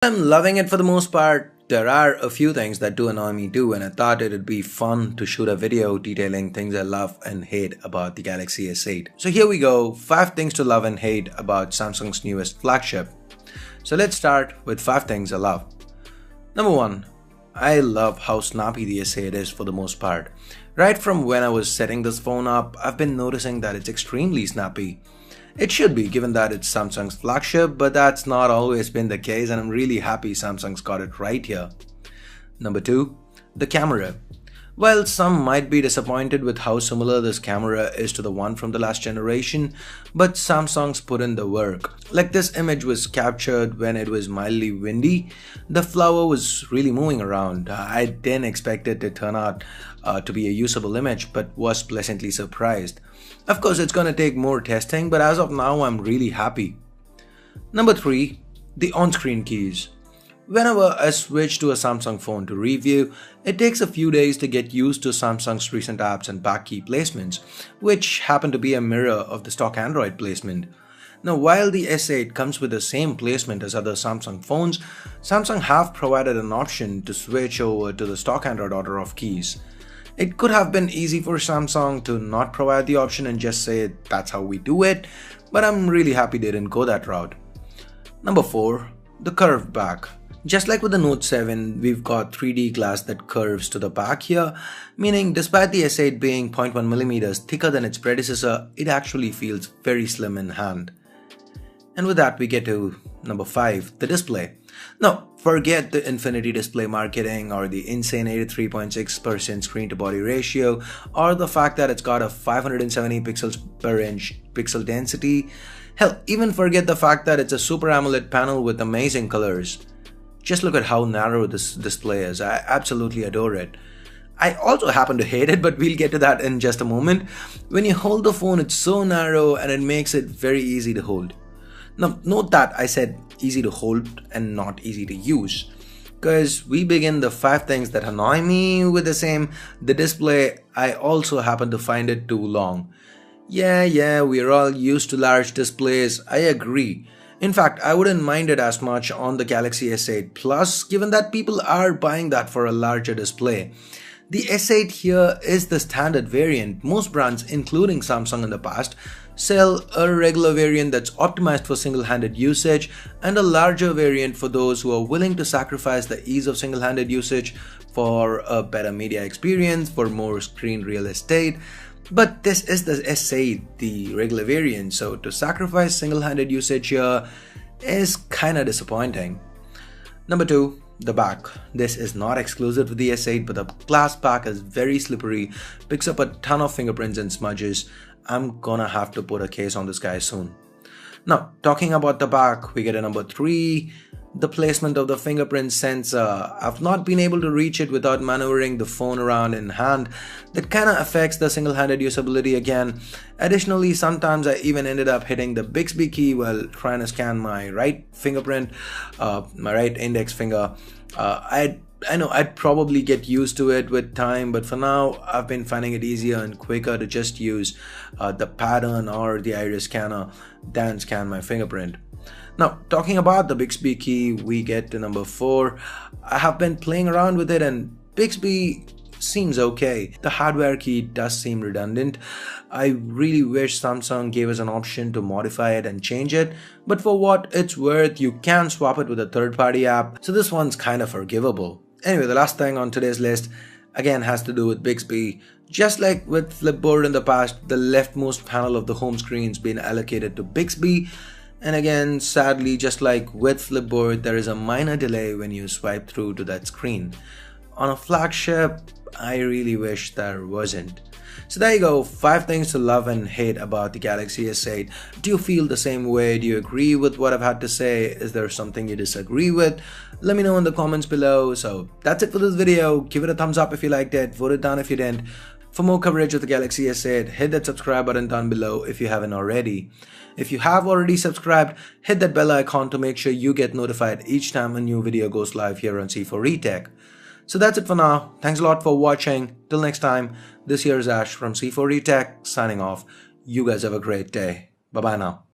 I'm loving it for the most part. There are a few things that do annoy me too, and I thought it'd be fun to shoot a video detailing things I love and hate about the Galaxy S8. So here we go, 5 things to love and hate about Samsung's newest flagship. So let's start with 5 things I love. Number 1. I love how snappy the S8 is for the most part. Right from when I was setting this phone up, I've been noticing that it's extremely snappy. It should be, given that it's Samsung's flagship, but that's not always been the case, and I'm really happy Samsung's got it right here. Number 2. The camera. While some might be disappointed with how similar this camera is to the one from the last generation, but Samsung's put in the work. Like, this image was captured when it was mildly windy. The flower was really moving around. I didn't expect it to turn out to be a usable image, but was pleasantly surprised. Of course, it's gonna take more testing, but as of now, I'm really happy. Number 3. The on-screen keys. Whenever I switch to a Samsung phone to review, it takes a few days to get used to Samsung's recent apps and back key placements, which happen to be a mirror of the stock Android placement. Now, while the S8 comes with the same placement as other Samsung phones, Samsung have provided an option to switch over to the stock Android order of keys. It could have been easy for Samsung to not provide the option and just say that's how we do it, but I'm really happy they didn't go that route. Number 4. The curved back. Just like with the Note 7, we've got 3D glass that curves to the back here, meaning despite the S8 being 0.1mm thicker than its predecessor, it actually feels very slim in hand. And with that, we get to number 5, the display. Now, forget the infinity display marketing or the insane 83.6% screen to body ratio or the fact that it's got a 570 pixels per inch pixel density. Hell, even forget the fact that it's a Super AMOLED panel with amazing colors. Just look at how narrow this display is. I absolutely adore it. I also happen to hate it, but we'll get to that in just a moment. When you hold the phone, it's so narrow and it makes it very easy to hold. Now, note that I said easy to hold and not easy to use, because we begin the 5 things that annoy me with the display. I also happen to find it too long. Yeah, we're all used to large displays, I agree. In fact, I wouldn't mind it as much on the Galaxy S8 Plus, given that people are buying that for a larger display. The S8 here is the standard variant. Most brands, including Samsung in the past, sell a regular variant that's optimized for single-handed usage and a larger variant for those who are willing to sacrifice the ease of single-handed usage for a better media experience, for more screen real estate. But this is the S8, the regular variant, so to sacrifice single-handed usage here is kinda disappointing. Number 2, the back. This is not exclusive to the S8, but the glass back is very slippery, picks up a ton of fingerprints and smudges. I'm gonna have to put a case on this guy soon. Now, talking about the back, we get a number 3, the placement of the fingerprint sensor. I've not been able to reach it without maneuvering the phone around in hand. That kinda affects the single-handed usability again. Additionally, sometimes I even ended up hitting the Bixby key while trying to scan my right fingerprint, my right index finger. I know I'd probably get used to it with time, but for now I've been finding it easier and quicker to just use the pattern or the iris scanner than scan my fingerprint. Now, talking about the Bixby key, we get to number 4. I have been playing around with it and Bixby seems okay. The hardware key does seem redundant. I really wish Samsung gave us an option to modify it and change it, but for what it's worth, you can swap it with a third-party app, so this one's kind of forgivable. Anyway, the last thing on today's list again has to do with Bixby. Just like with Flipboard in the past, the leftmost panel of the home screen's been allocated to Bixby. And again, sadly, just like with Flipboard, there is a minor delay when you swipe through to that screen. On a flagship, I really wish there wasn't. So there you go, 5 things to love and hate about the Galaxy S8. Do you feel the same way? Do you agree with what I've had to say? Is there something you disagree with? Let me know in the comments below. So that's it for this video. Give it a thumbs up if you liked it, vote it down if you didn't. For more coverage of the Galaxy S8, hit that subscribe button down below if you haven't already. If you have already subscribed, hit that bell icon to make sure you get notified each time a new video goes live here on C4eTech. So that's it for now. Thanks a lot for watching. Till next time, this here is Ash from C4eTech signing off. You guys have a great day. Bye bye now.